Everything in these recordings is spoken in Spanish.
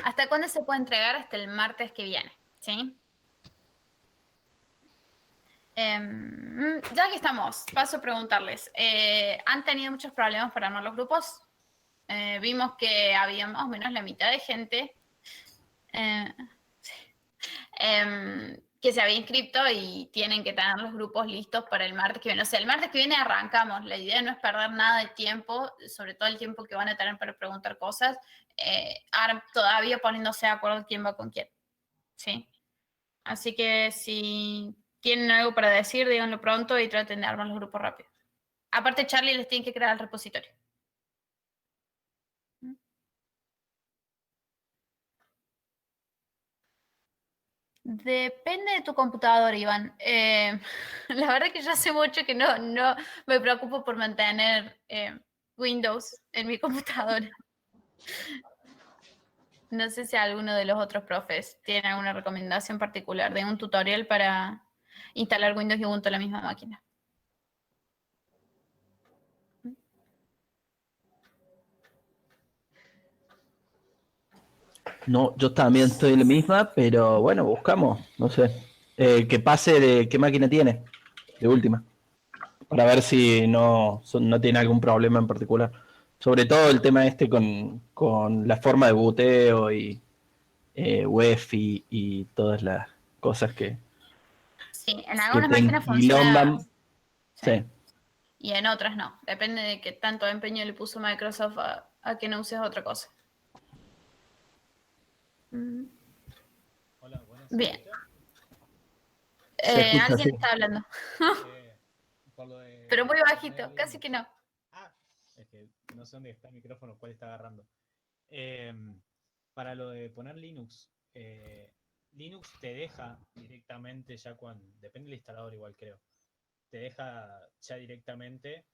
¿Hasta cuándo se puede entregar? Hasta el martes que viene, ¿sí? Ya que estamos, paso a preguntarles. ¿Han tenido muchos problemas para armar los grupos? Vimos que había más o menos la mitad de gente eh, que se había inscrito y tienen que tener los grupos listos para el martes que viene. O sea, el martes que viene arrancamos. La idea no es perder nada de tiempo, sobre todo el tiempo que van a tener para preguntar cosas, todavía poniéndose de acuerdo quién va con quién. ¿Sí? Así que si tienen algo para decir, díganlo pronto y traten de armar los grupos rápido. Aparte, Charlie les tiene que crear el repositorio. Depende de tu computadora, Iván. La verdad que yo hace mucho que no me preocupo por mantener Windows en mi computadora. No sé si alguno de los otros profes tiene alguna recomendación particular de un tutorial para instalar Windows y Ubuntu en la misma máquina. No, yo también estoy en la misma, pero bueno, buscamos, no sé. Que pase de qué máquina tiene, de última, para ver si no tiene algún problema en particular. Sobre todo el tema este con la forma de boteo y UEFI y todas las cosas Sí, en que algunas te máquinas funciona. enquilomban. Sí. Sí. Y en otras no. Depende de qué tanto empeño le puso Microsoft a que no uses otra cosa. Hola, buenas, ¿se Bien. escucha? Se escucha Alguien así. está hablando. Eh, por lo Pero muy de poner bajito, casi que Linux. no. Ah, es que no sé dónde está el micrófono, cuál está agarrando. Eh, para lo de poner Linux, Linux te deja directamente ya cuando, depende del instalador igual creo, te deja ya directamente,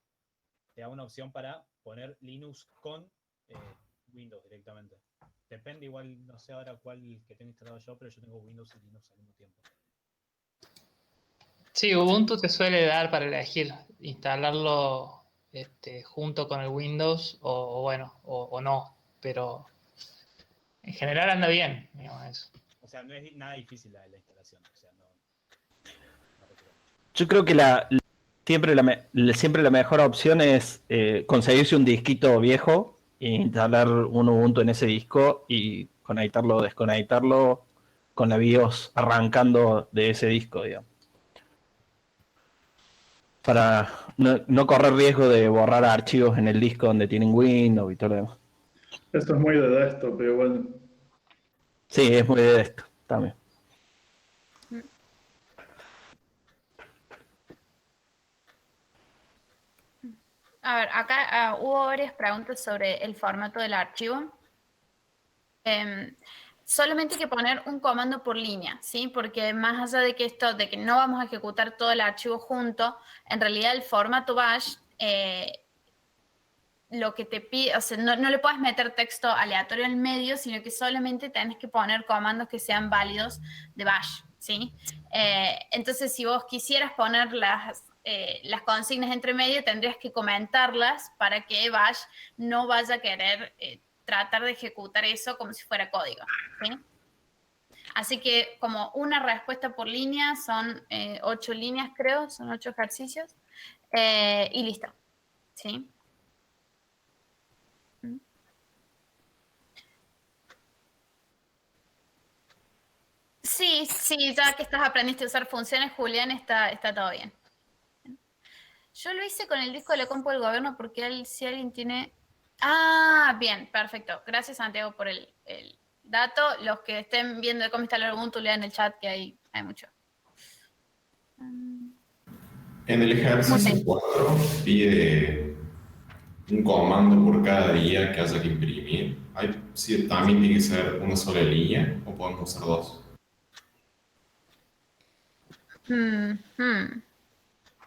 te da una opción para poner Linux con eh, Windows directamente. Depende igual, no sé ahora cuál que tengo instalado yo, pero yo tengo Windows y Linux al mismo tiempo. Sí, Ubuntu te suele dar para elegir instalarlo junto con el Windows o no, pero en general anda bien, digamos eso. O sea, no es nada difícil la instalación, o sea, no requiere mucho. Yo creo que siempre la mejor opción es conseguirse un disquito viejo e instalar un Ubuntu en ese disco y conectarlo o desconectarlo con la BIOS arrancando de ese disco, digamos. Para no correr riesgo de borrar archivos en el disco donde tienen Windows y todo lo demás. Esto es muy de desktop, igual. Sí, es muy de esto también. A ver, acá hubo varias preguntas sobre el formato del archivo. Solamente hay que poner un comando por línea, ¿sí? Porque más allá de que no vamos a ejecutar todo el archivo junto, en realidad el formato bash, lo que te pide, o sea, no le puedes meter texto aleatorio en medio, sino que solamente tienes que poner comandos que sean válidos de bash, ¿sí? Entonces, si vos quisieras poner las consignas entre medio, tendrías que comentarlas para que bash no vaya a querer tratar de ejecutar eso como si fuera código, ¿sí? Así que como una respuesta por línea, son 8 líneas, creo, son 8 ejercicios, y listo, ¿sí? Sí, sí, ya que aprendiste a usar funciones, Julián, está todo bien. Yo lo hice con el disco de la compu del gobierno porque si alguien tiene... Ah, bien, perfecto. Gracias, Santiago, por el dato. Los que estén viendo cómo instalar Ubuntu, lean el chat, que hay mucho. En el Muy ejercicio bien. 4 pide un comando por cada día que haya que imprimir. Sí, también tiene que ser una sola línea o podemos usar dos.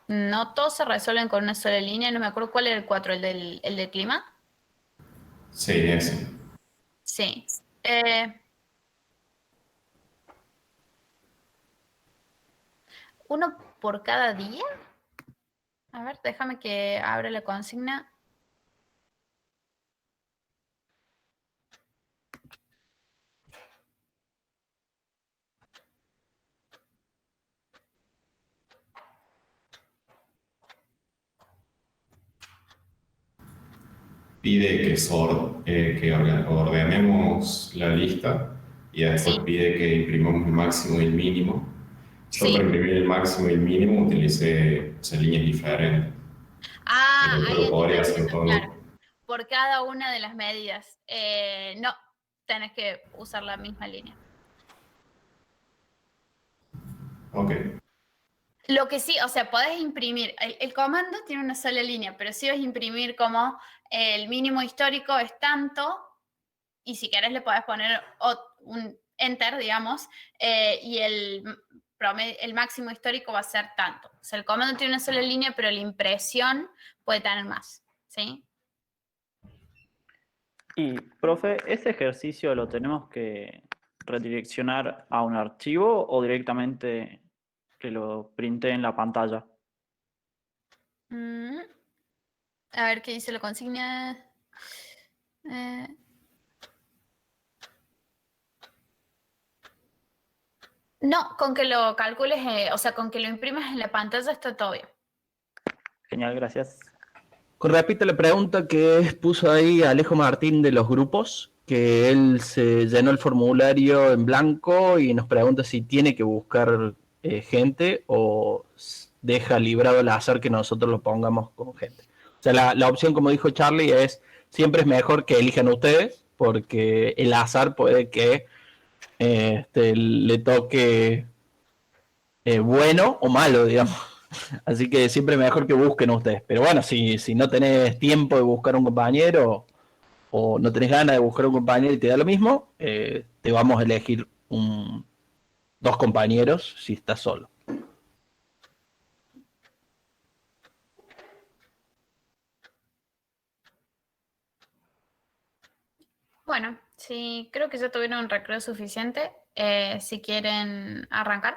No todos se resuelven con una sola línea. No me acuerdo cuál era el 4, el del clima. Sí, ese. Sí. ¿Uno por cada día? A ver, déjame que abra la consigna. pide que ordenemos la lista y después Sí, pide que imprimamos el máximo y el mínimo. Yo para sí. imprimir el máximo y el mínimo utilicé, o sea, líneas diferentes, Ah, ahí pero podría hacer entiendo, claro. todo. Por cada una de las medidas. No, tenés que usar la misma línea. Ok, Lo que sí, o sea, podés imprimir, el comando tiene una sola línea, pero sí vas a imprimir como el mínimo histórico es tanto, y si querés le podés poner un enter, digamos, y el máximo histórico va a ser tanto. O sea, el comando tiene una sola línea, pero la impresión puede tener más, ¿sí? Y, profe, ¿ese ejercicio lo tenemos que redireccionar a un archivo o directamente que lo printe en la pantalla? Mm, a ver qué dice la consigna. Eh, no, con que lo calcules, o sea, con que lo imprimas en la pantalla está todo bien. Genial, gracias. Con respecto a la pregunta que puso ahí Alejo Martín de los grupos, que él se llenó el formulario en blanco y nos pregunta si tiene que buscar gente o deja librado al azar que nosotros lo pongamos con gente. O sea, la opción, como dijo Charlie, es siempre es mejor que elijan ustedes, porque el azar puede que le toque bueno o malo, digamos. Así que siempre mejor que busquen ustedes. Pero bueno, si no tenés tiempo de buscar un compañero o no tenés ganas de buscar un compañero y te da lo mismo, te vamos a elegir dos compañeros si estás solo. Bueno, sí, creo que ya tuvieron un recreo suficiente. Si quieren arrancar.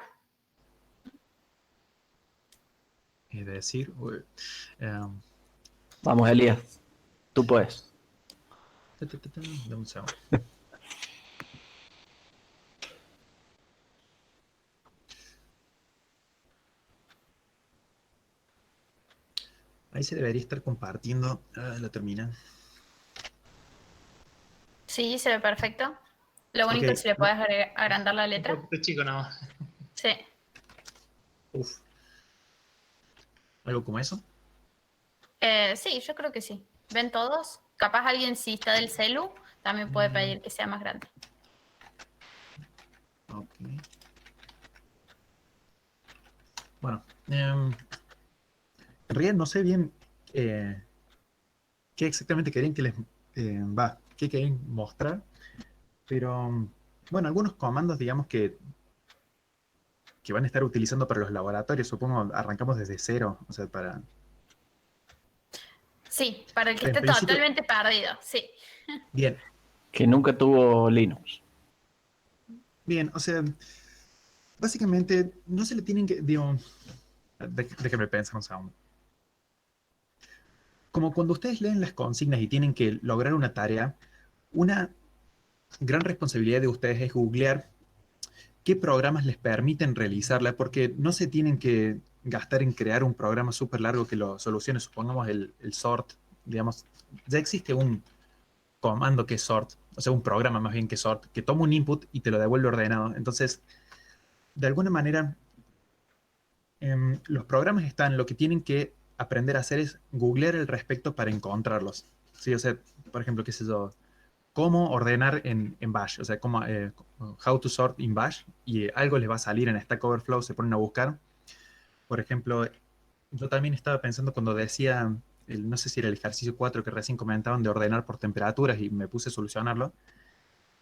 Es decir, Vamos, Elías, tú puedes. dame un segundo. Ahí se debería estar compartiendo la terminal. Sí, se ve perfecto. Lo único Ok. es si le puedes agrandar la Un letra. poquito chico nomás. Sí. Uf. ¿Algo como eso? Sí, yo creo que sí. ¿Ven todos? Capaz alguien, si está del celu, también puede pedir que sea más grande. Ok. Bueno, en realidad no sé bien qué exactamente querían que qué querían mostrar, pero bueno, algunos comandos, digamos, que van a estar utilizando para los laboratorios, supongo, arrancamos desde cero, o sea, Sí, para el que en esté principio, totalmente perdido, sí. bien, Que nunca tuvo Linux. bien, o sea, básicamente no se le tienen que, digo, déjenme pensar un segundo. Como cuando ustedes leen las consignas y tienen que lograr una tarea, una gran responsabilidad de ustedes es googlear qué programas les permiten realizarla, porque no se tienen que gastar en crear un programa súper largo que lo solucione, supongamos el sort, digamos, ya existe un comando que es sort, o sea, un programa más bien que sort, que toma un input y te lo devuelve ordenado. Entonces, de alguna manera, los programas están, lo que tienen que aprender a hacer es googlear el respecto para encontrarlos. Sí, o sea, por ejemplo, qué sé yo, cómo ordenar en Bash, o sea, how to sort in Bash, y algo les va a salir en Stack Overflow, se ponen a buscar. Por ejemplo, yo también estaba pensando cuando decía, no sé si era el ejercicio 4 que recién comentaban de ordenar por temperaturas y me puse a solucionarlo.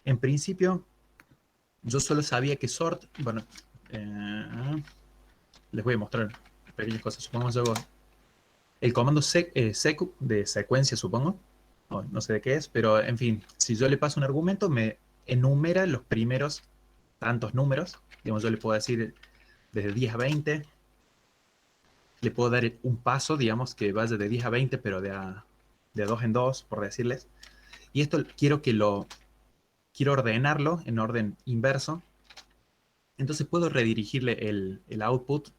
En principio, yo solo sabía que sort, bueno, les voy a mostrar pequeñas cosas. Supongamos yo el comando secu de secuencia, supongo. No sé de qué es, pero en fin, si yo le paso un argumento, me enumera los primeros tantos números. Digamos, yo le puedo decir desde 10 a 20. Le puedo dar un paso, digamos, que vaya de 10 a 20, pero de 2 en 2, por decirles. Y esto quiero ordenarlo en orden inverso. Entonces puedo redirigirle el output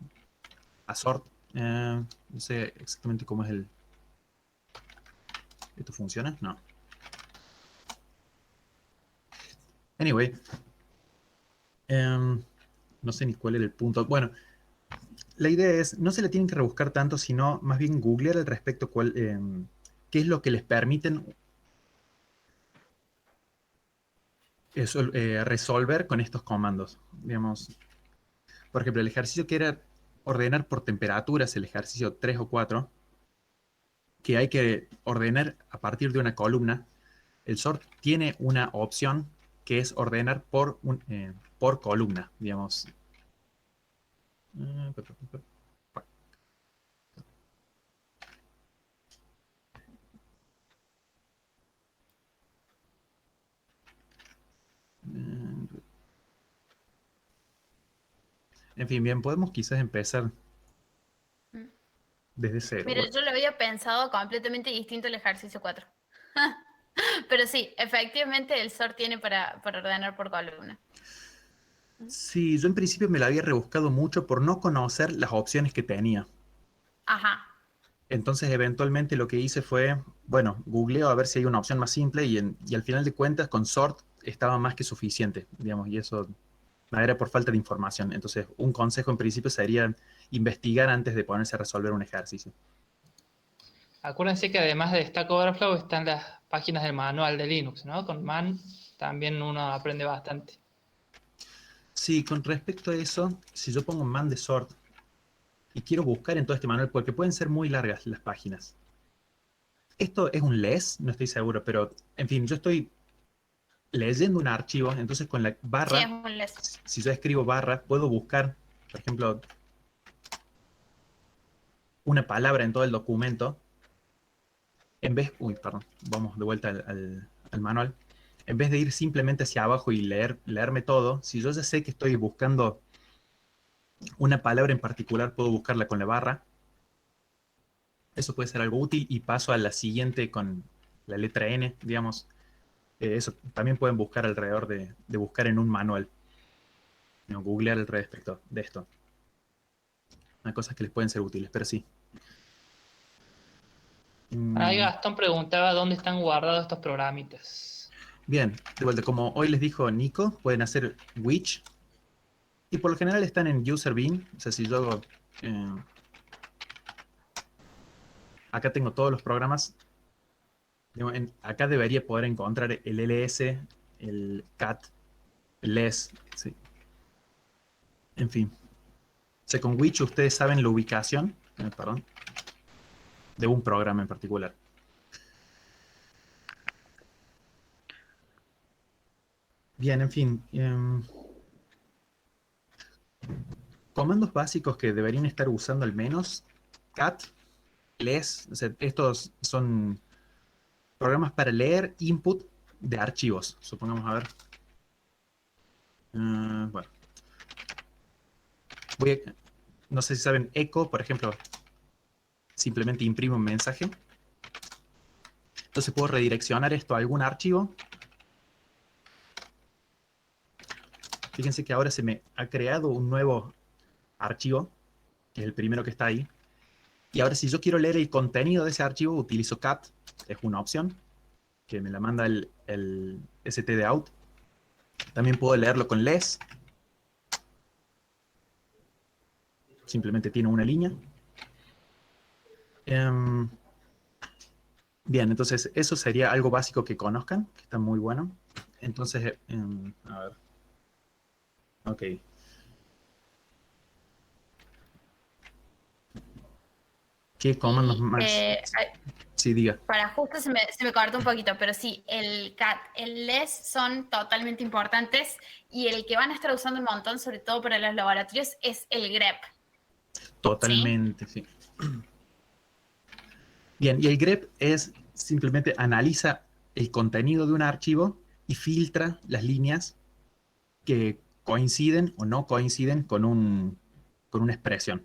a sort. No sé exactamente cómo es ¿Esto funciona? No. Anyway. No sé ni cuál era el punto. Bueno, la idea es, no se le tienen que rebuscar tanto, sino más bien googlear al respecto qué es lo que les permiten resolver con estos comandos. Digamos, por ejemplo, el ejercicio que era ordenar por temperaturas, el ejercicio 3 o 4, que hay que ordenar a partir de una columna, el sort tiene una opción que es ordenar por columna, digamos. En fin, bien, podemos quizás empezar desde cero. Mira, yo lo había pensado completamente distinto el ejercicio 4. Pero sí, efectivamente el sort tiene para ordenar por columna. Sí, yo en principio me la había rebuscado mucho por no conocer las opciones que tenía. Ajá. Entonces, eventualmente lo que hice fue, bueno, googleo a ver si hay una opción más simple y al final de cuentas con sort estaba más que suficiente, digamos, y eso no era por falta de información. Entonces, un consejo en principio sería investigar antes de ponerse a resolver un ejercicio. Acuérdense que además de Stack Overflow están las páginas del manual de Linux, ¿no? Con man también uno aprende bastante. Sí, con respecto a eso, si yo pongo man de sort y quiero buscar en todo este manual, porque pueden ser muy largas las páginas. Esto es un less, no estoy seguro, pero en fin, yo estoy leyendo un archivo, entonces con la Sí, barra, es un less. si yo escribo barra, puedo buscar, por ejemplo, una palabra en todo el documento, en vez, perdón, vamos de vuelta al manual, en vez de ir simplemente hacia abajo y leerme todo, si yo ya sé que estoy buscando una palabra en particular, puedo buscarla con la barra. Eso puede ser algo útil y paso a la siguiente con la letra N, digamos. Eso también pueden buscar alrededor de buscar en un manual. ¿No? Googlear al respecto de esto. Hay cosas que les pueden ser útiles, pero sí. Ahí Gastón preguntaba dónde están guardados estos programitas. Bien, de vuelta, como hoy les dijo Nico, pueden hacer which. Y por lo general están en user bin. O sea, si yo hago... acá tengo todos los programas. Acá debería poder encontrar el ls, el cat, el less. Sí. En fin. O sea, con which ustedes saben la ubicación, perdón, de un programa en particular. Bien, en fin. Comandos básicos que deberían estar usando al menos. Cat, less. O sea, estos son programas para leer input de archivos. Supongamos, a ver. Bueno. No sé si saben, echo, por ejemplo, simplemente imprime un mensaje. Entonces puedo redireccionar esto a algún archivo. Fíjense que ahora se me ha creado un nuevo archivo, que es el primero que está ahí. Y ahora si yo quiero leer el contenido de ese archivo, utilizo cat, es una opción, que me la manda el stdout. También puedo leerlo con less. Simplemente tiene una línea. Bien, entonces eso sería algo básico que conozcan, que está muy bueno. Entonces, a ver. Ok. ¿Qué comandos más? Sí, diga. Para justo se me cortó un poquito, pero sí, el cat, el less son totalmente importantes y el que van a estar usando un montón, sobre todo para los laboratorios, es el grep. Totalmente, sí. Bien, y el grep es simplemente analiza el contenido de un archivo y filtra las líneas que coinciden o no coinciden con una expresión.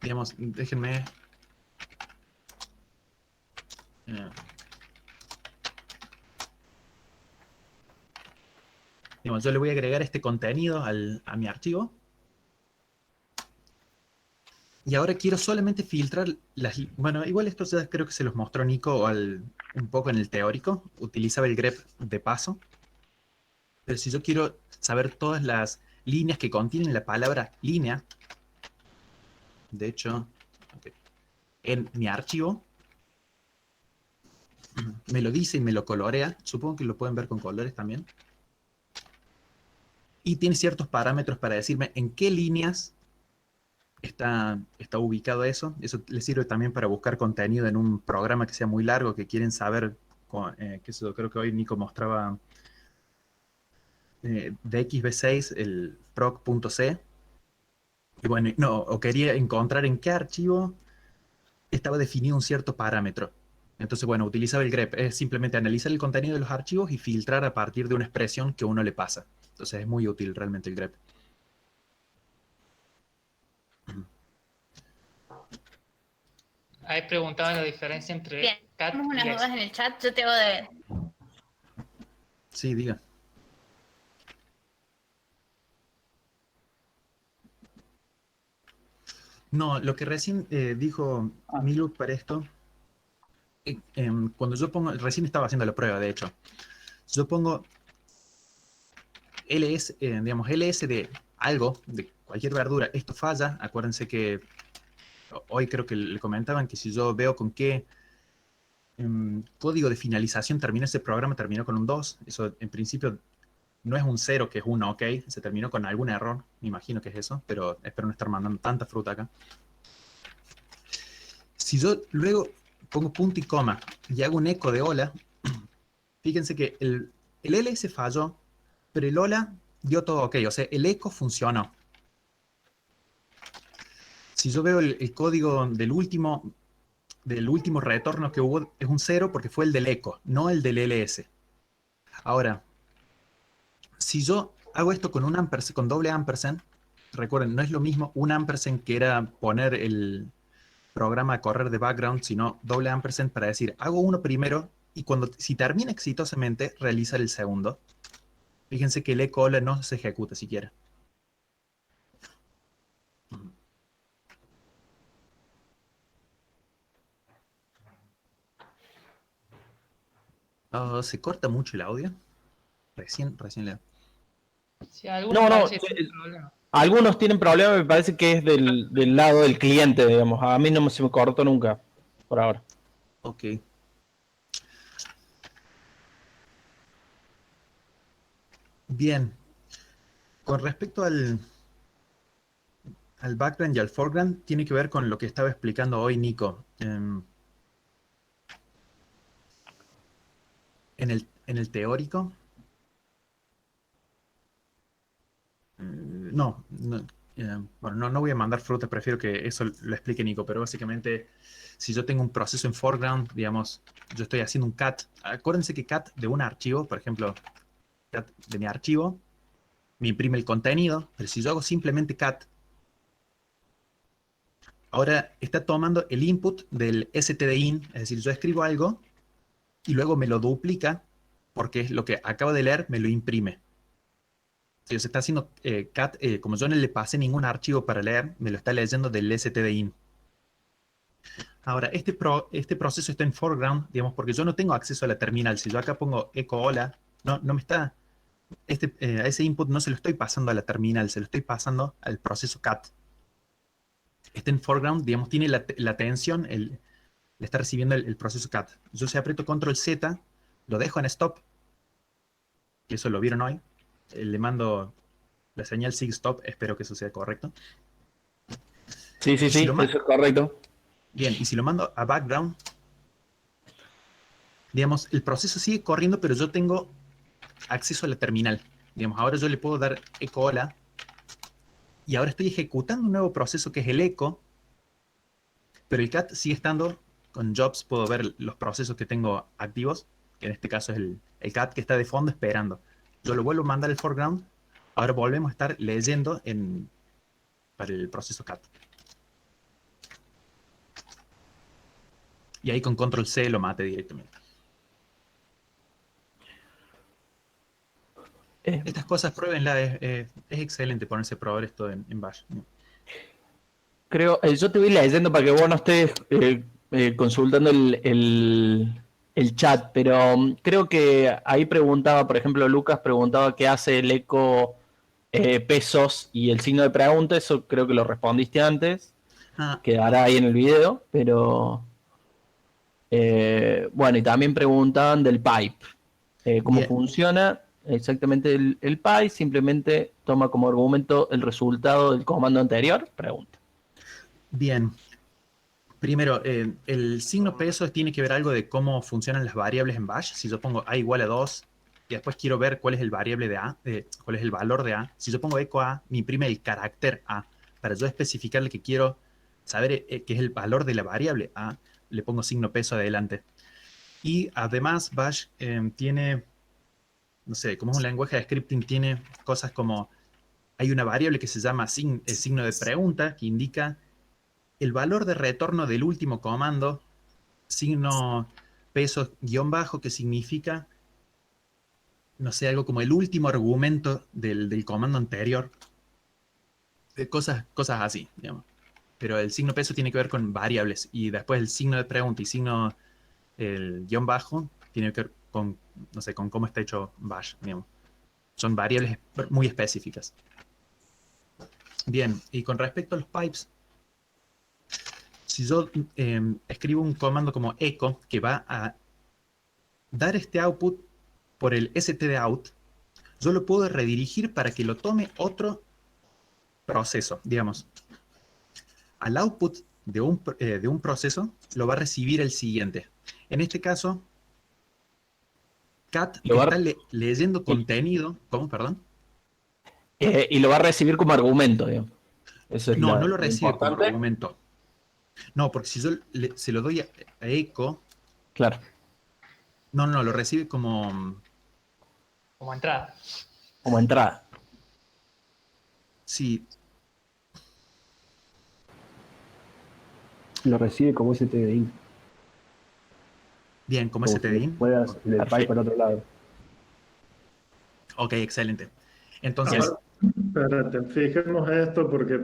Digamos, déjenme... digamos, yo le voy a agregar este contenido a mi archivo. Y ahora quiero solamente filtrar las... Bueno, igual esto ya creo que se los mostró Nico un poco en el teórico. Utilizaba el grep de paso. Pero si yo quiero saber todas las líneas que contienen la palabra línea, de hecho, ok, en mi archivo, me lo dice y me lo colorea. Supongo que lo pueden ver con colores también. Y tiene ciertos parámetros para decirme en qué líneas está ubicado eso. Eso les sirve también para buscar contenido en un programa que sea muy largo, que quieren saber, que eso creo que hoy Nico mostraba de XB6, el proc.c. Y bueno, no, o quería encontrar en qué archivo estaba definido un cierto parámetro. Entonces, bueno, utilizaba el grep. Es simplemente analizar el contenido de los archivos y filtrar a partir de una expresión que uno le pasa. Entonces es muy útil realmente el grep. Ahí preguntaban la diferencia entre Bien, cat tenemos y unas dudas ex. en el chat. Yo te hago de... Sí, diga. No, lo que recién dijo Milu para esto, cuando yo pongo, recién estaba haciendo la prueba, de hecho, yo pongo ls, digamos, ls de algo, de cualquier verdura, esto falla, acuérdense que hoy creo que le comentaban que si yo veo con qué código de finalización termina ese programa, terminó con un 2, eso en principio no es un 0, que es 1, ok, se terminó con algún error, me imagino que es eso, pero espero no estar mandando tanta fruta acá. Si yo luego pongo punto y coma y hago un eco de hola, fíjense que el ls falló, pero el hola dio todo ok, o sea, el eco funcionó. Si yo veo el código del último retorno que hubo, es un 0 porque fue el del eco, no el del ls. Ahora, si yo hago esto con un ampersand, con doble ampersand, recuerden, no es lo mismo un ampersand que era poner el programa a correr de background, sino doble ampersand para decir, hago uno primero y si termina exitosamente, realizar el segundo. Fíjense que el eco hola no se ejecuta siquiera. Oh, ¿se corta mucho el audio? Recién leo. Si algunos No, parece que tienen problemas. algunos tienen problemas, me parece que es del lado del cliente, digamos. A mí no se me cortó nunca, por ahora. Ok. Bien. Con respecto al background y al foreground, tiene que ver con lo que estaba explicando hoy Nico. En el teórico. Bueno, no voy a mandar fruta, prefiero que eso lo explique Nico, pero básicamente, si yo tengo un proceso en foreground, digamos, yo estoy haciendo un cat. Acuérdense que cat de un archivo, por ejemplo, cat de mi archivo, me imprime el contenido, pero si yo hago simplemente cat, ahora está tomando el input del stdin, es decir, yo escribo algo y luego me lo duplica porque es lo que acabo de leer, me lo imprime. Si se está haciendo cat, como yo no le pasé ningún archivo para leer, me lo está leyendo del stdin. Ahora, este proceso está en foreground, digamos, porque yo no tengo acceso a la terminal. Si yo acá pongo echo hola, no me está, a ese input no se lo estoy pasando a la terminal, se lo estoy pasando al proceso cat. Está en foreground, digamos, tiene la atención, le está recibiendo el proceso cat. Yo si aprieto control Z, lo dejo en stop, que eso lo vieron hoy. Le mando la señal sig stop, espero que eso sea correcto. Sí, Y si lo eso es correcto. Bien, y si lo mando a background, digamos, el proceso sigue corriendo, pero yo tengo acceso a la terminal. Digamos, ahora yo le puedo dar echo hola y ahora estoy ejecutando un nuevo proceso que es el echo, pero el cat sigue estando con jobs, puedo ver los procesos que tengo activos, que en este caso es el cat que está de fondo esperando. Yo lo vuelvo a mandar al foreground, ahora volvemos a estar leyendo para el proceso cat. Y ahí con control C lo mate directamente. Estas cosas pruébenla, es excelente ponerse a probar esto en Bash. creo, yo te voy leyendo para que vos no estés consultando el chat, pero creo que ahí preguntaba, por ejemplo, Lucas preguntaba qué hace el eco pesos y el signo de pregunta, eso creo que lo respondiste antes, Ah, quedará ahí en el video, pero bueno, y también preguntaban del pipe, cómo bien, funciona exactamente el pipe, simplemente toma como argumento el resultado del comando anterior, pregunta. bien. Primero, el signo peso tiene que ver algo de cómo funcionan las variables en Bash. Si yo pongo A igual a 2 y después quiero ver cuál es el variable de A, cuál es el valor de A. Si yo pongo eco A, me imprime el carácter A. Para yo especificarle que quiero saber qué es el valor de la variable A, le pongo signo peso adelante. Y además Bash tiene, no sé, como es un lenguaje de scripting, tiene cosas como, hay una variable que se llama signo de pregunta, que indica el valor de retorno del último comando, signo peso guión bajo, que significa, no sé, algo como el último argumento del comando anterior. Cosas así, digamos. Pero el signo peso tiene que ver con variables y después el signo de pregunta y signo, el guión bajo, tiene que ver con, no sé, con cómo está hecho Bash, digamos. Son variables muy específicas. Bien, y con respecto a los pipes, si yo escribo un comando como echo que va a dar este output por el stdout, yo lo puedo redirigir para que lo tome otro proceso, digamos. Al output de un proceso lo va a recibir el siguiente. En este caso, cat Lo va, está leyendo y, contenido. ¿Cómo? Perdón. y lo va a recibir como argumento, digamos. Eso es No, no lo lo recibe como importante. argumento. No, porque si yo se lo doy a echo, Claro. no, lo recibe como, Como entrada. Como entrada. sí, Lo recibe como STDI, bien, como como si le stdin. fueras el pipe Perfecto. al otro lado. Ok, excelente. Entonces, Espérate, fijemos esto porque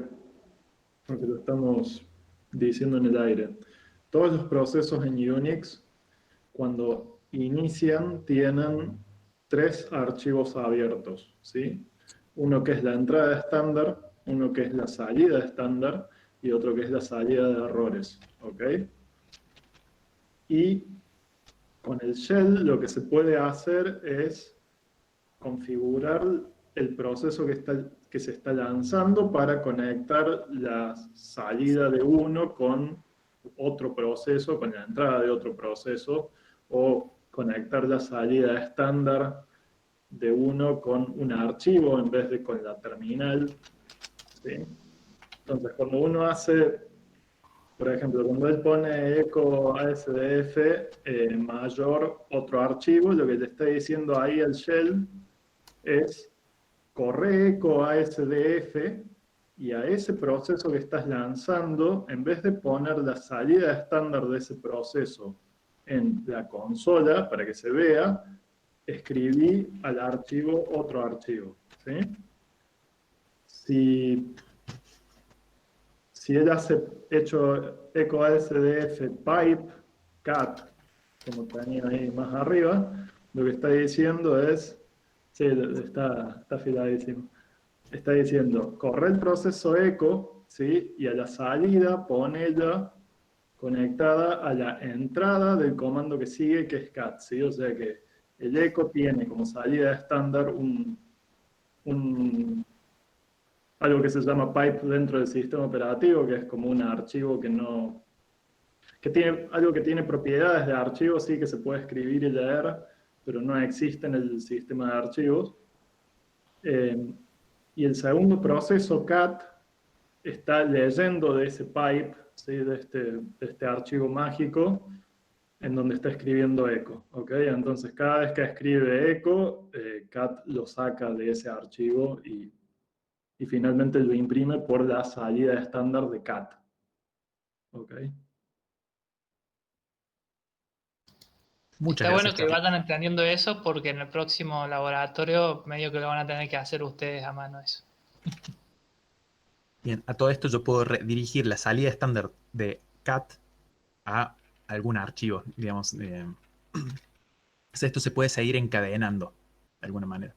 lo estamos diciendo en el aire. Todos los procesos en Unix, cuando inician, tienen tres archivos abiertos, ¿sí? Uno que es la entrada estándar, uno que es la salida estándar y otro que es la salida de errores, ¿ok? Y con el shell lo que se puede hacer es configurar el proceso que se está lanzando para conectar la salida de uno con otro proceso, con la entrada de otro proceso, o conectar la salida estándar de uno con un archivo en vez de con la terminal, ¿sí? Entonces, cuando uno hace, por ejemplo, cuando él pone echo ASDF mayor otro archivo, lo que le está diciendo ahí al shell es corre echo ASDF y a ese proceso que estás lanzando, en vez de poner la salida estándar de ese proceso en la consola para que se vea, escribí al archivo otro archivo, ¿sí? Si él hace hecho echo ASDF pipe cat, como tenía ahí más arriba, lo que está diciendo es, sí, está afiladísimo, está diciendo, corre el proceso echo, ¿sí? Y a la salida ponela conectada a la entrada del comando que sigue, que es cat, ¿sí? O sea que el echo tiene como salida estándar algo que se llama pipe dentro del sistema operativo, que es como un archivo que tiene algo que tiene propiedades de archivo, sí, que se puede escribir y leer, pero no existe en el sistema de archivos. Y el segundo proceso, cat, está leyendo de ese pipe, ¿sí? de este archivo mágico, en donde está escribiendo echo, ¿ok? Entonces, cada vez que escribe echo, cat lo saca de ese archivo y finalmente lo imprime por la salida estándar de cat, ¿ok? muchas Está bueno gracias, que Charlie. vayan entendiendo eso porque en el próximo laboratorio medio que lo van a tener que hacer ustedes a mano eso. Bien, a todo esto yo puedo redirigir la salida estándar de cat a algún archivo, digamos. Esto se puede seguir encadenando de alguna manera.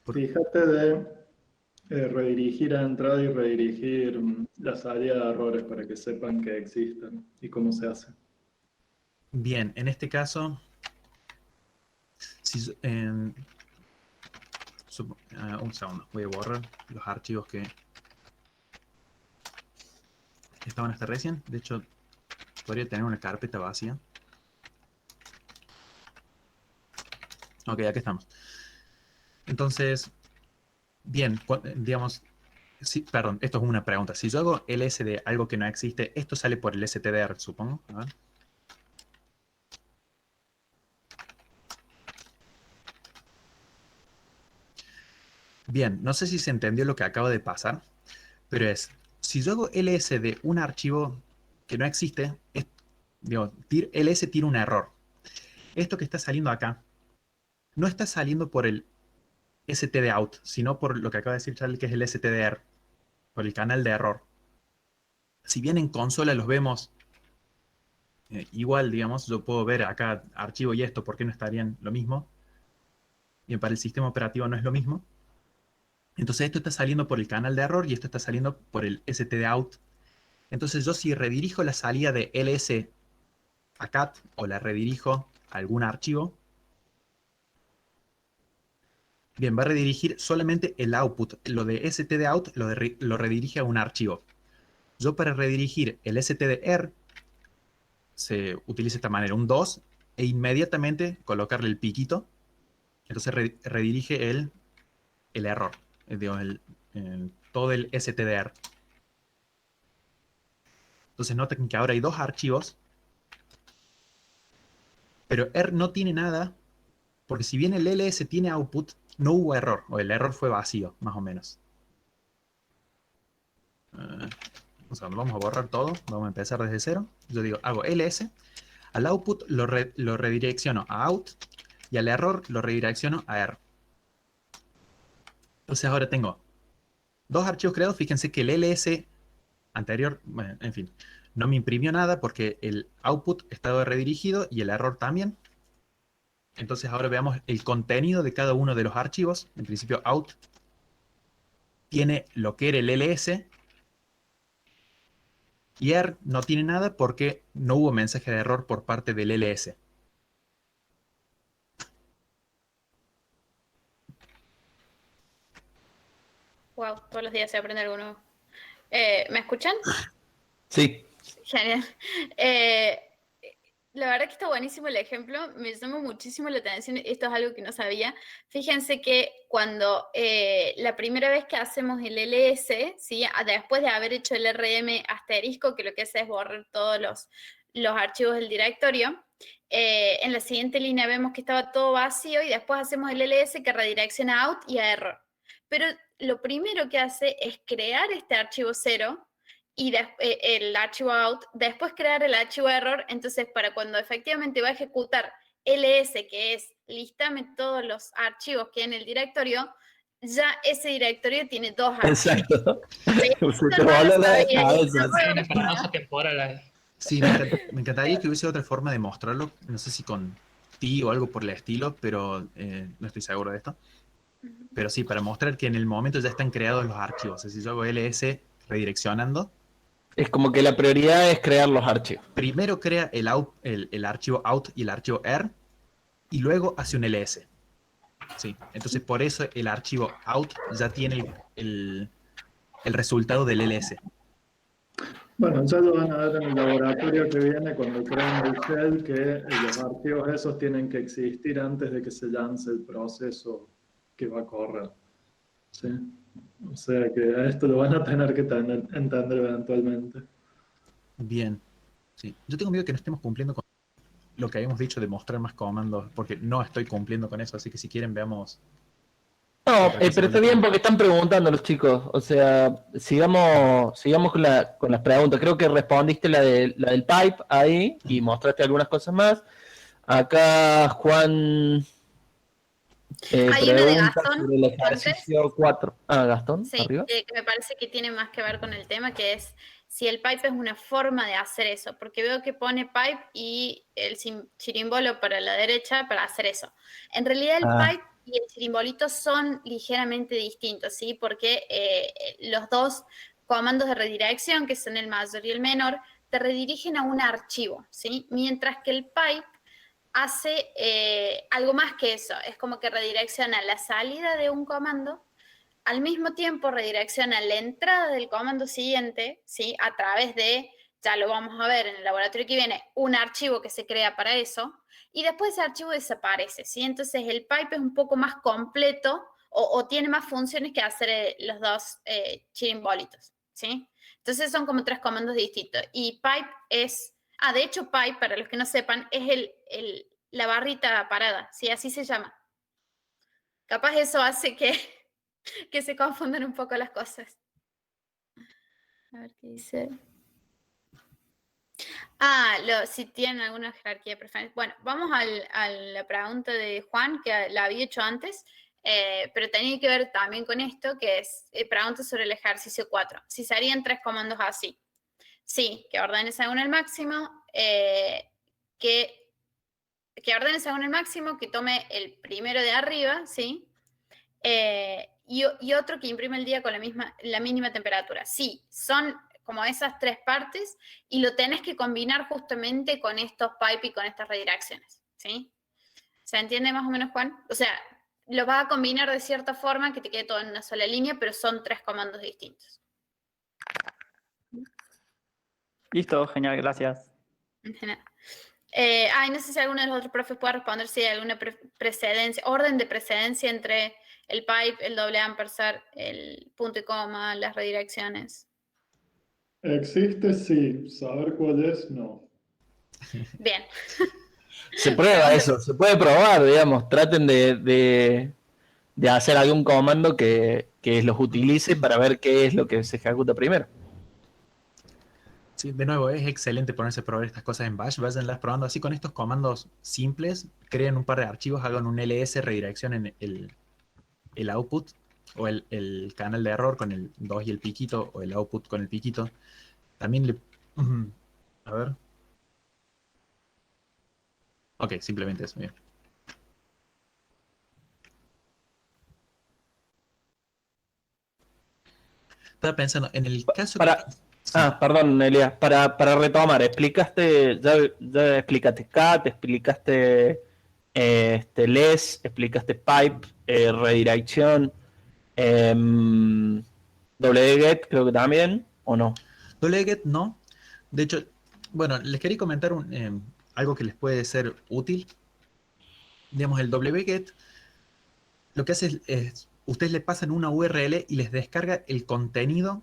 Fíjate de redirigir a entrada y redirigir la salida de errores para que sepan que existen y cómo se hace. Bien, en este caso, un segundo, voy a borrar los archivos que estaban hasta recién. De hecho, podría tener una carpeta vacía. Ok, aquí estamos. Entonces, bien, digamos, perdón, esto es una pregunta. Si yo hago ls de algo que no existe, esto sale por el stdr, supongo. A ver. Bien, no sé si se entendió lo que acaba de pasar, pero si yo hago ls de un archivo que no existe, ls tiene un error. Esto que está saliendo acá, no está saliendo por el stdout, sino por lo que acaba de decir Charlie, que es el stdr, por el canal de error. Si bien en consola los vemos igual, digamos, yo puedo ver acá archivo y esto, ¿por qué no estarían lo mismo? Bien, para el sistema operativo no es lo mismo. Entonces esto está saliendo por el canal de error y esto está saliendo por el stdout. Entonces yo si redirijo la salida de ls a cat o la redirijo a algún archivo, bien, va a redirigir solamente el output. Lo de stdout lo redirige a un archivo. Yo para redirigir el stdr se utiliza de esta manera, un 2, e inmediatamente colocarle el piquito. Entonces redirige el error, todo el stdr. Entonces noten que ahora hay dos archivos, pero R no tiene nada, porque si bien el ls tiene output, no hubo error, o el error fue vacío, más o menos. O sea, vamos a borrar todo, vamos a empezar desde cero. Yo digo, hago ls, al output lo redirecciono a out, y al error lo redirecciono a R. Entonces ahora tengo dos archivos creados. Fíjense que el ls anterior, bueno, en fin, no me imprimió nada porque el output estaba redirigido y el error también. Entonces ahora veamos el contenido de cada uno de los archivos. En principio out tiene lo que era el ls y R no tiene nada porque no hubo mensaje de error por parte del ls. Wow, todos los días se aprende algo nuevo. ¿Me escuchan? Sí. Genial. La verdad que está buenísimo el ejemplo, me llamó muchísimo la atención, esto es algo que no sabía. Fíjense que cuando la primera vez que hacemos el ls, ¿sí? Después de haber hecho el rm asterisco, que lo que hace es borrar todos los archivos del directorio, en la siguiente línea vemos que estaba todo vacío y después hacemos el ls que redirecciona a out y a error. Pero lo primero que hace es crear este archivo 0 y el archivo out, después crear el archivo error. Entonces para cuando efectivamente va a ejecutar ls, que es listame todos los archivos que hay en el directorio, ya ese directorio tiene dos archivos. Exacto. Sí, Una paradoja temporal ahí. Sí, me encantaría que hubiese otra forma de mostrarlo. No sé si con ti o algo por el estilo, pero no estoy seguro de esto. Pero sí, para mostrar que en el momento ya están creados los archivos. Es decir, yo hago ls redireccionando. Es como que la prioridad es crear los archivos. Primero crea el archivo out y el archivo R, y luego hace un ls. Sí, entonces por eso el archivo out ya tiene el resultado del ls. Bueno, ya lo van a ver en el laboratorio que viene cuando creen el shell, que los archivos esos tienen que existir antes de que se lance el proceso que va a correr. ¿Sí? O sea que a esto lo van a tener que entender eventualmente. Bien. Sí. Yo tengo miedo que no estemos cumpliendo con lo que habíamos dicho de mostrar más comandos, porque no estoy cumpliendo con eso, así que si quieren veamos. No, pero está bien porque están preguntando los chicos. O sea, sigamos con las preguntas. Creo que respondiste la del pipe ahí y mostraste algunas cosas más. Acá Juan Hay uno de Pregunta Gastón sobre el antes. ejercicio 4. Ah, Gastón, Sí, arriba. que me parece que tiene más que ver con el tema, que es si el pipe es una forma de hacer eso, porque veo que pone pipe y el chirimbolo para la derecha para hacer eso. En realidad el Ah, pipe y el chirimbolito son ligeramente distintos, ¿sí? Porque los dos comandos de redirección, que son el mayor y el menor, te redirigen a un archivo, ¿sí? Mientras que el pipe hace algo más que eso, es como que redirecciona la salida de un comando, al mismo tiempo redirecciona la entrada del comando siguiente, ¿sí? A través de, ya lo vamos a ver en el laboratorio que viene, un archivo que se crea para eso, y después ese archivo desaparece, ¿sí? Entonces el pipe es un poco más completo o tiene más funciones que hacer los dos chirimbolitos, ¿sí? Entonces son como tres comandos distintos. Y pipe es, de hecho pipe, para los que no sepan, es la barrita parada, ¿sí? Así se llama. Capaz eso hace que se confundan un poco las cosas. A ver qué dice. Si tienen alguna jerarquía de preferencia. Bueno, vamos a la pregunta de Juan, que la había hecho antes, pero tenía que ver también con esto, que es pregunta sobre el ejercicio 4. Si se harían tres comandos así. Sí, que ordene según el máximo, que ordene según el máximo, que tome el primero de arriba, ¿sí? Y otro que imprime el día con la mínima temperatura. Sí, son como esas tres partes y lo tenés que combinar justamente con estos pipe y con estas redirecciones, ¿sí? ¿Se entiende más o menos, Juan? O sea, lo vas a combinar de cierta forma que te quede todo en una sola línea, pero son tres comandos distintos. Listo, genial, gracias. No sé si alguno de los otros profes puede responder si hay alguna precedencia, orden de precedencia entre el pipe, el doble ampersand, el punto y coma, las redirecciones. ¿Existe? Sí. ¿Saber cuál es? No. Bien. se prueba eso, se puede probar, digamos. Traten de hacer algún comando que los utilice para ver qué es lo que se ejecuta primero. Sí, de nuevo, es excelente ponerse a probar estas cosas en Bash. Váyanlas probando así con estos comandos simples. Creen un par de archivos, hagan un ls, redireccionen el output o el canal de error con el 2 y el piquito, o el output con el piquito. También le... A ver. Ok, simplemente eso. Bien. Estaba pensando, en el caso que... Sí. Perdón, Elías, para retomar, ya explicaste cat, explicaste less, explicaste pipe, redirección, wget creo que también, ¿o no? Wget no. De hecho, bueno, les quería comentar algo que les puede ser útil. Digamos, el wget lo que hace es ustedes le pasan una URL y les descarga el contenido.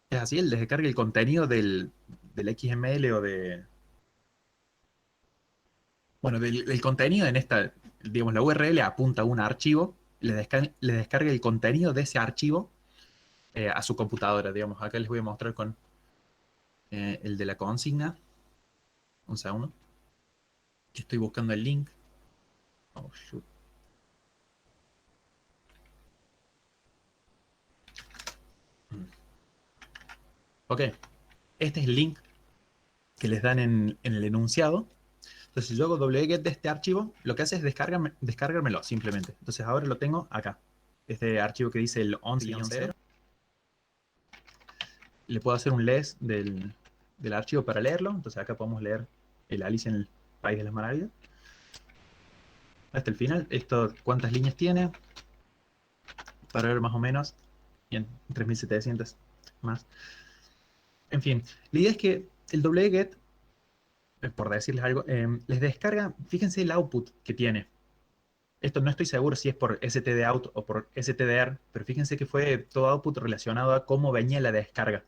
Es así, les descarga el contenido del XML o de... Bueno, del contenido en esta, digamos, la URL apunta a un archivo, le descarga el contenido de ese archivo a su computadora, digamos. Acá les voy a mostrar con el de la consigna. Un segundo. Estoy buscando el link. Oh, shoot. Ok, este es el link que les dan en el enunciado. Entonces, si yo hago wget de este archivo, lo que hace es descargármelo simplemente. Entonces, ahora lo tengo acá. Este archivo que dice el 11-0. Le puedo hacer un less del archivo para leerlo. Entonces, acá podemos leer el Alicia en el País de las Maravillas. Hasta el final. Esto, ¿cuántas líneas tiene? Para ver más o menos. Bien, 3700 más. En fin, la idea es que el wget, por decirles algo, les descarga, fíjense el output que tiene. Esto no estoy seguro si es por stdout o por stdr, pero fíjense que fue todo output relacionado a cómo venía la descarga.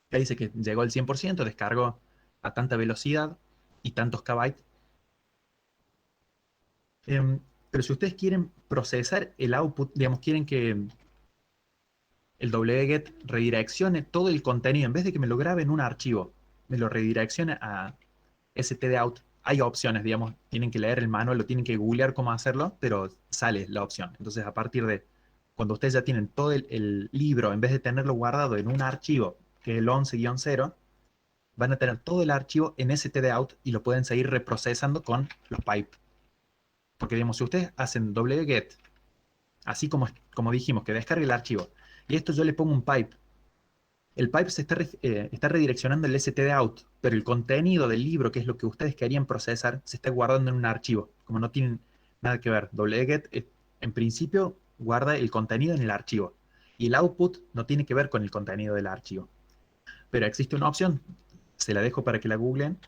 Acá dice que llegó al 100%, descargó a tanta velocidad y tantos kbytes. Pero si ustedes quieren procesar el output, digamos, quieren que el wget redireccione todo el contenido, en vez de que me lo grabe en un archivo, me lo redireccione a stdout hay opciones, digamos, tienen que leer el manual, lo tienen que googlear cómo hacerlo, pero sale la opción. Entonces, a partir de cuando ustedes ya tienen todo el libro, en vez de tenerlo guardado en un archivo, que es el 11-0, van a tener todo el archivo en stdout y lo pueden seguir reprocesando con los pipe. Porque, digamos, si ustedes hacen wget, así como dijimos, que descargue el archivo, y esto yo le pongo un pipe, el pipe se está redireccionando el stdout, pero el contenido del libro, que es lo que ustedes querían procesar, se está guardando en un archivo. Como no tienen nada que ver, wget en principio guarda el contenido en el archivo, y el output no tiene que ver con el contenido del archivo. Pero existe una opción, se la dejo para que la googlen,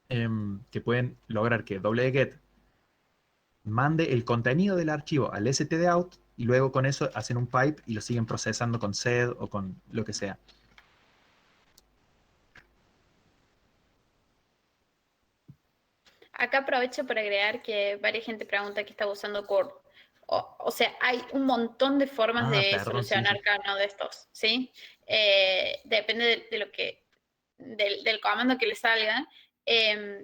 que pueden lograr que wget mande el contenido del archivo al stdout y luego con eso hacen un pipe y lo siguen procesando con sed o con lo que sea. Acá aprovecho para agregar que varias gente pregunta que está usando Curl. O sea, hay un montón de formas de Perdón, solucionar sí. cada uno de estos, ¿sí? Depende de lo que, del comando que le salga.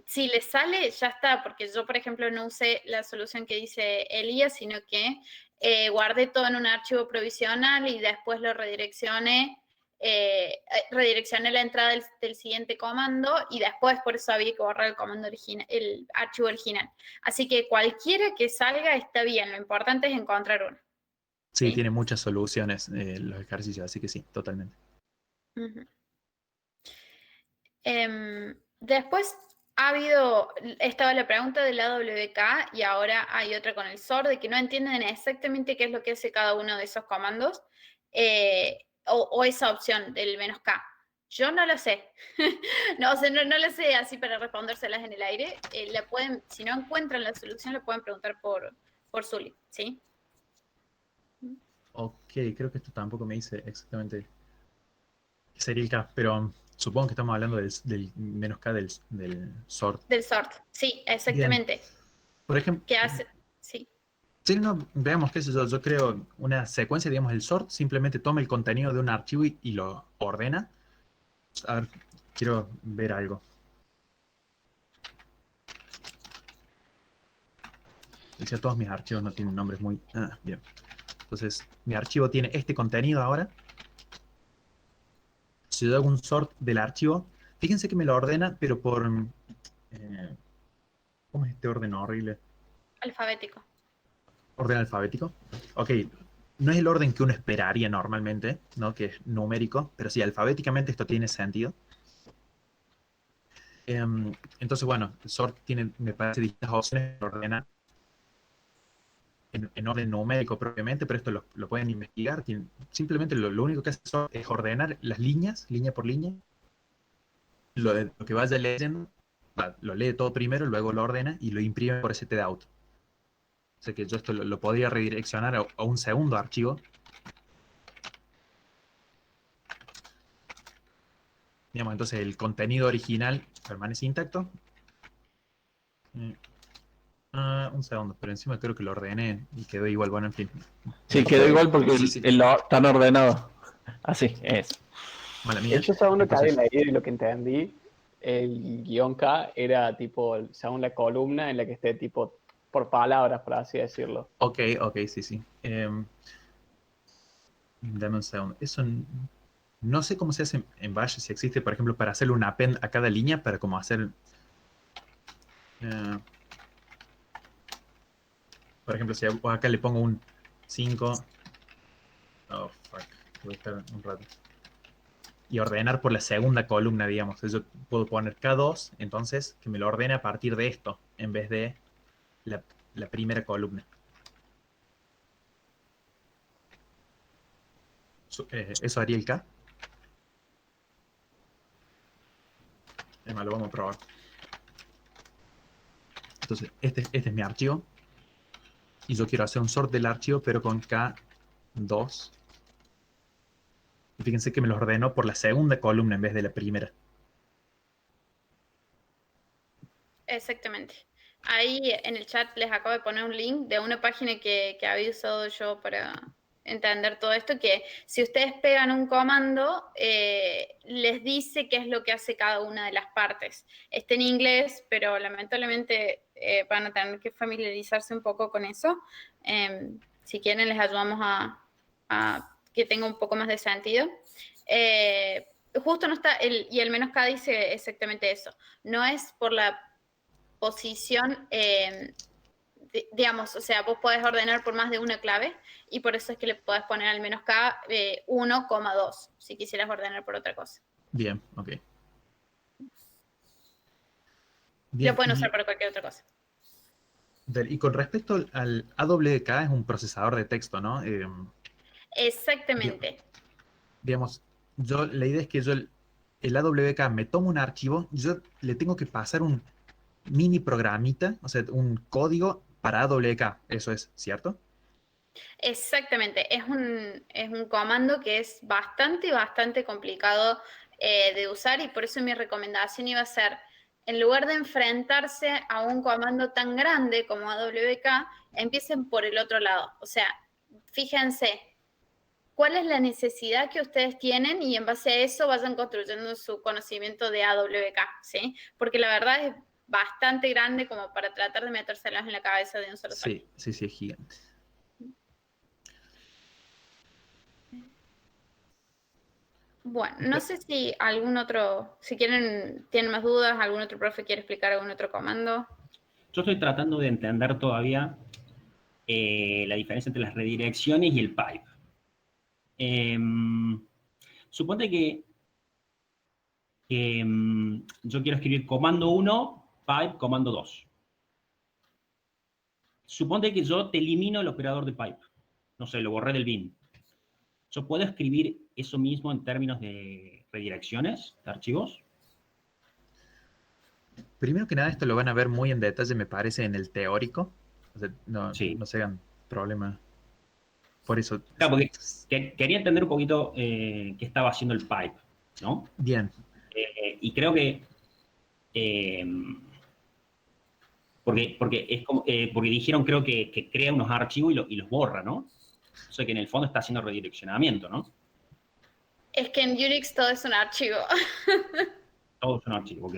Si le sale, ya está, porque yo, por ejemplo, no usé la solución que dice Elías, sino que guardé todo en un archivo provisional y después lo redireccioné la entrada del siguiente comando y después por eso había que borrar el comando original, el archivo original. Así que cualquiera que salga está bien, lo importante es encontrar uno. Sí, tiene muchas soluciones los ejercicios, así que sí, totalmente. Uh-huh. Después estaba la pregunta de la WK y ahora hay otra con el SOR de que no entienden exactamente qué es lo que hace cada uno de esos comandos o esa opción del "-k". Yo no lo sé. No, o sea, no lo sé así para respondérselas en el aire. Si no encuentran la solución, le pueden preguntar por Zully, ¿sí? Ok, creo que esto tampoco me dice exactamente qué sería el K, pero supongo que estamos hablando del -K del sort. Del sort, sí, exactamente. Bien. Por ejemplo, ¿Qué hace? Sí. sí, no, veamos qué es eso. Yo creo una secuencia, digamos, el sort simplemente toma el contenido de un archivo y lo ordena. A ver, quiero ver algo. Decía, todos mis archivos no tienen nombres muy... bien. Entonces, mi archivo tiene este contenido ahora. Si yo hago un sort del archivo, fíjense que me lo ordena, pero por... ¿cómo es este orden horrible? Alfabético. Orden alfabético. Ok, no es el orden que uno esperaría normalmente, ¿no? Que es numérico, pero sí, alfabéticamente esto tiene sentido. Entonces, bueno, el sort tiene, me parece, distintas opciones de ordenar en orden numérico propiamente, pero esto lo pueden investigar. Simplemente lo único que hace sort es ordenar las líneas, línea por línea. Lo que vaya leyendo, lo lee todo primero, luego lo ordena y lo imprime por stdout. O sea que yo esto lo podría redireccionar a un segundo archivo. Digamos, entonces el contenido original permanece intacto. Un segundo, pero encima creo que lo ordené y quedó igual. Bueno, en fin. Sí, quedó igual porque Sí. están ordenados. Así es. Mala mía. Yo según lo que había Entonces, leído y lo que entendí, el guión K era tipo, según la columna en la que esté tipo por palabras, por así decirlo. ok, sí. Dame un segundo. Eso no sé cómo se hace en Bash, si existe, por ejemplo, para hacerle un append a cada línea, para como hacer... por ejemplo, si acá le pongo un 5... Oh, fuck. Voy a estar un rato. Y ordenar por la segunda columna, digamos. Yo puedo poner K2, entonces, que me lo ordene a partir de esto, en vez de la primera columna. ¿Eso haría el K? Además, lo vamos a probar. Entonces, este es mi archivo. Y yo quiero hacer un sort del archivo, pero con K2. Y fíjense que me lo ordenó por la segunda columna en vez de la primera. Exactamente. Ahí en el chat les acabo de poner un link de una página que había usado yo entender todo esto, que si ustedes pegan un comando, les dice qué es lo que hace cada una de las partes. Está en inglés, pero lamentablemente van a tener que familiarizarse un poco con eso. Si quieren, les ayudamos a que tenga un poco más de sentido. Justo no está, y el menos K dice exactamente eso. No es por la posición, digamos, o sea, vos podés ordenar por más de una clave y por eso es que le podés poner al menos K 1,2 si quisieras ordenar por otra cosa. Bien, ok. Lo Bien, pueden usar para cualquier otra cosa. y con respecto al AWK, es un procesador de texto, ¿no? Exactamente. Digamos, la idea es que el AWK me toma un archivo, yo le tengo que pasar un mini programita, o sea, un código para AWK, eso es, ¿cierto? Exactamente, es un comando que es bastante complicado de usar, y por eso mi recomendación iba a ser, en lugar de enfrentarse a un comando tan grande como AWK, empiecen por el otro lado. O sea, fíjense cuál es la necesidad que ustedes tienen y en base a eso vayan construyendo su conocimiento de AWK, ¿sí? Porque la verdad es bastante grande como para tratar de metérselas en la cabeza de un solo salto. Sí, es gigante. Bueno, no sé si si tienen más dudas, algún otro profe quiere explicar algún otro comando. Yo estoy tratando de entender todavía la diferencia entre las redirecciones y el pipe. Suponte que yo quiero escribir comando 1, pipe, comando 2. Suponte que yo te elimino el operador de pipe. No sé, lo borré del bin. ¿Yo puedo escribir eso mismo en términos de redirecciones de archivos? Primero que nada, esto lo van a ver muy en detalle, me parece, en el teórico. O sea, no se hagan problema. Por eso. Claro, porque quería entender un poquito qué estaba haciendo el pipe, ¿no? Bien. Y creo que porque es como porque dijeron, creo que crea unos archivos y los borra, ¿no? O sea que en el fondo está haciendo redireccionamiento, ¿no? Es que en Unix todo es un archivo. Todo es un archivo, ok.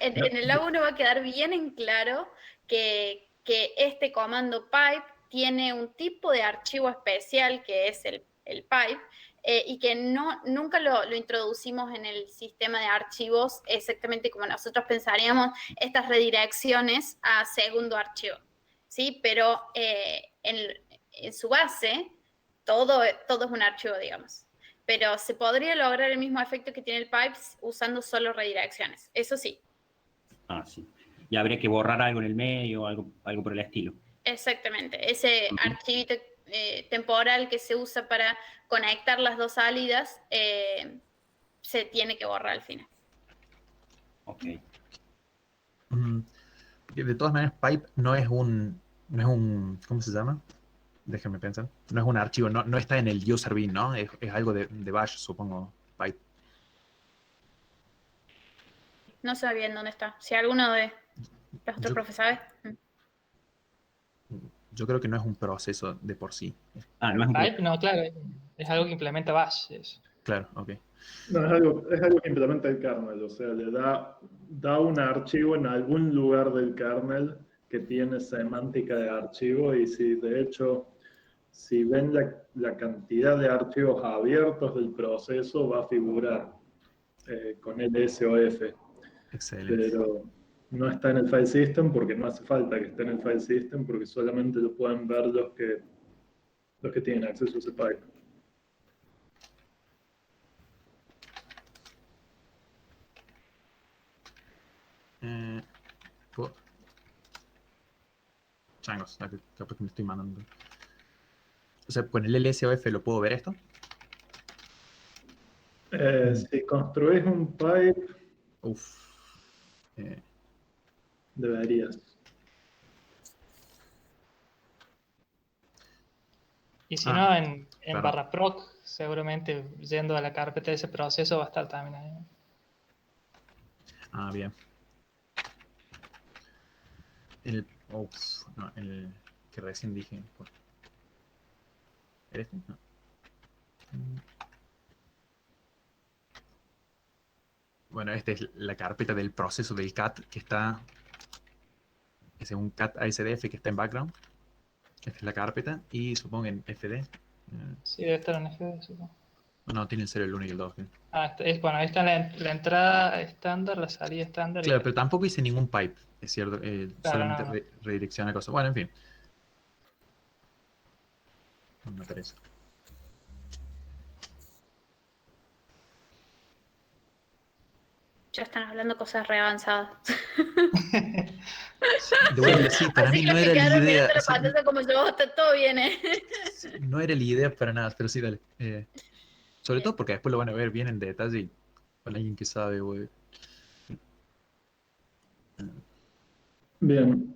En el lab 1 va a quedar bien en claro que este comando pipe tiene un tipo de archivo especial que es el pipe, y que nunca lo introducimos en el sistema de archivos exactamente como nosotros pensaríamos estas redirecciones a segundo archivo, ¿sí? Pero en su base todo es un archivo, digamos. Pero se podría lograr el mismo efecto que tiene el pipes usando solo redirecciones, eso sí. Ah, sí. Y habría que borrar algo en el medio, algo por el estilo. Exactamente, ese archivito temporal que se usa para conectar las dos salidas se tiene que borrar al final. Ok. De todas maneras, pipe no es un, ¿cómo se llama? Déjenme pensar. No es un archivo, no está en el user bin, ¿no? Es algo de bash, supongo, pipe. No sé bien dónde está. Si alguno de los otros profes sabe. Yo creo que no es un proceso de por sí. Ah, no es un Pipe, no, claro, es algo que implementa bash. Eso. Claro, ok. No, es algo que implementa el kernel, o sea, le da un archivo en algún lugar del kernel que tiene semántica de archivo, y si de hecho, si ven la cantidad de archivos abiertos del proceso, va a figurar con LSOF. Excelente. Pero no está en el file system porque no hace falta que esté en el file system, porque solamente lo pueden ver los que tienen acceso a ese pipe. Changos, capaz que me estoy mandando. O sea, con el LSOF lo puedo ver esto. Si construís un pipe, deberías. Y si no, en barra proc, seguramente yendo a la carpeta de ese proceso va a estar también ahí. Ah, bien. El que recién dije. ¿Este? No. Bueno, esta es la carpeta del proceso del cat que está... Es un cat ASDF que está en background. Esta es la carpeta y supongo en FD. Sí, debe estar en FD, supongo. No, tiene el 0, el 1 y el 2. Bueno, ahí está la entrada estándar, la salida estándar. Claro, pero tampoco hice ningún pipe, es cierto. Claro, solamente no. redirecciona cosas. Bueno, en fin. No me parece. Ya están hablando cosas re avanzadas. De vuelta, sí, para Así mí que no se era la quedaron idea. mirando la O sea, pantalla como yo, está todo bien, ¿eh? no era la idea para nada, pero sí, dale. Sobre todo porque después lo van a ver bien en detalle y con alguien que sabe, güey. Bien,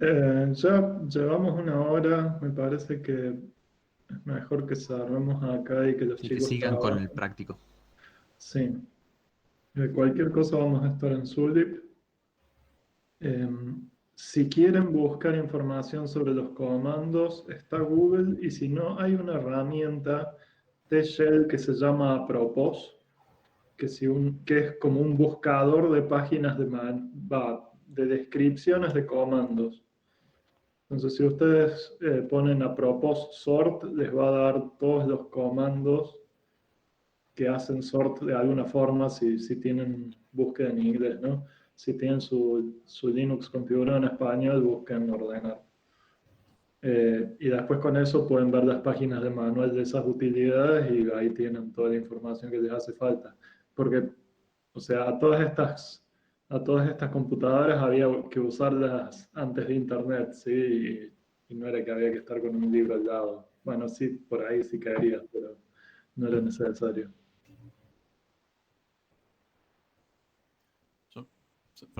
ya llevamos una hora, me parece que es mejor que cerremos acá y que los Y que chicos sigan con el trabajen. práctico. Sí, cualquier cosa vamos a estar en Zulip. Si quieren buscar información sobre los comandos, está Google, y si no, hay una herramienta de Shell que se llama Apropos, que es como un buscador de páginas de descripciones de comandos. Entonces, si ustedes ponen Apropos sort, les va a dar todos los comandos que hacen sort de alguna forma si tienen búsqueda en inglés, ¿no? Si tienen su Linux configurado en español, busquen ordenar. Y después con eso pueden ver las páginas de manual de esas utilidades y ahí tienen toda la información que les hace falta. Porque, o sea, a todas estas computadoras había que usarlas antes de internet, ¿sí? Y no era que había que estar con un libro al lado. Bueno, sí, por ahí sí caería, pero no era necesario.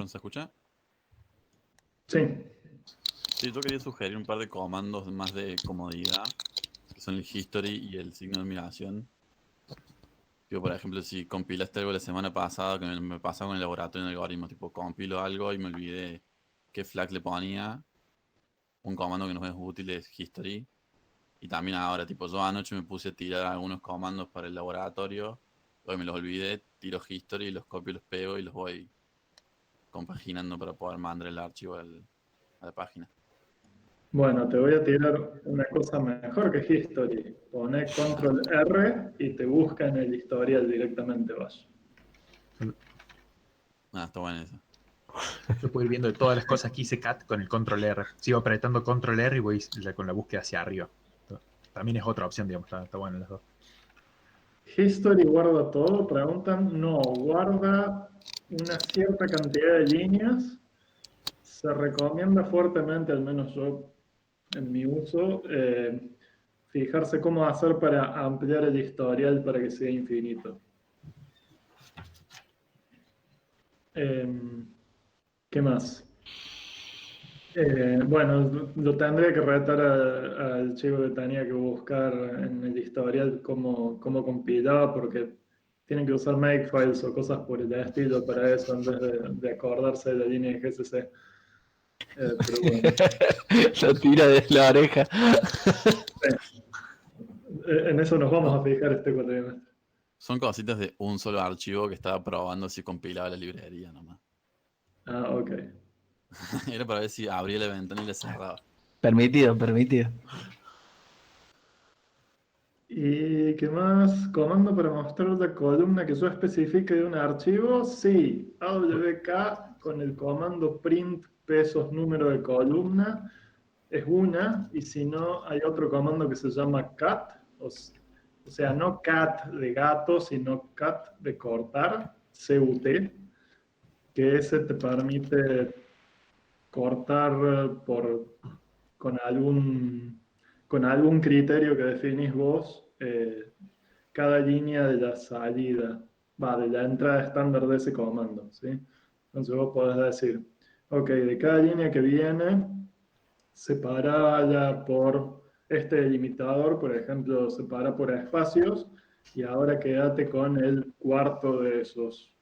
¿Se escucha? Sí. Sí, yo quería sugerir un par de comandos más de comodidad, que son el history y el signo de admiración. Tipo, por ejemplo, si compilaste algo la semana pasada, que me pasaba con el laboratorio en algoritmo, tipo, compilo algo y me olvidé qué flag le ponía, un comando que nos es útil es history. Y también ahora, tipo, yo anoche me puse a tirar algunos comandos para el laboratorio, hoy me los olvidé, tiro history, los copio, los pego y los voy compaginando para poder mandar el archivo a la página. Bueno, te voy a tirar una cosa mejor que History. Pone Control R y te busca en el historial directamente, vaya. Está bueno eso. Yo puedo ir viendo todas las cosas que hice cat con el Control R. Sigo apretando Control R y voy con la búsqueda hacia arriba. También es otra opción, digamos, está bueno las dos. ¿History guarda todo? Preguntan. No, guarda una cierta cantidad de líneas. Se recomienda fuertemente, al menos yo en mi uso, fijarse cómo hacer para ampliar el historial para que sea infinito. ¿Qué más? Bueno, lo tendría que retar al chico que tenía que buscar en el historial cómo compilaba, porque tienen que usar makefiles o cosas por el estilo para eso, en vez de acordarse de la línea de GCC. Pero bueno. Lo tira de la oreja. En eso nos vamos a fijar este cuatrimestre. Son cositas de un solo archivo que estaba probando si compilaba la librería nomás. Ah, ok. Era para ver si abría la ventana y la cerraba. Permitido. ¿Y qué más? Comando para mostrar la columna que yo especifique de un archivo. Sí, AWK con el comando print pesos número de columna es una, y si no, hay otro comando que se llama cat, o sea, no cat de gato, sino cat de cortar, CUT, que ese te permite cortar con algún criterio que definís vos cada línea de la salida, de la entrada estándar de ese comando, ¿sí? Entonces vos podés decir, ok, de cada línea que viene, separala por este delimitador, por ejemplo, separa por espacios, y ahora quédate con el cuarto de esos,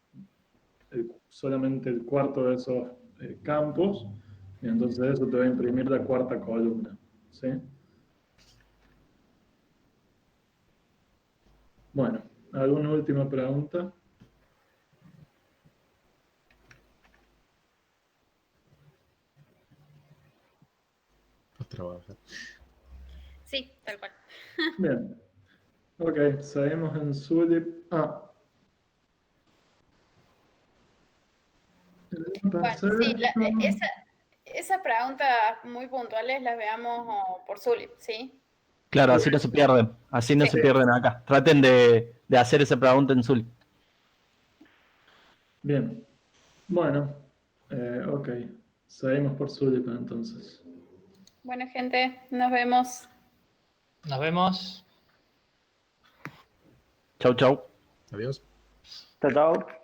solamente el cuarto de esos campos, y entonces eso te va a imprimir la cuarta columna, ¿sí? Bueno, ¿alguna última pregunta? Sí, tal cual. Bien. Ok, seguimos en Zulip. Bueno, sí, esa pregunta muy puntuales las veamos por Zulip, ¿sí? Claro, así no se pierden. Así no Sí. se pierden acá. Traten de hacer esa pregunta en Zul. Bien. Bueno, ok. Seguimos por Zulip entonces. Bueno, gente, nos vemos. Nos vemos. Chau, chau. Adiós. Chao, chao.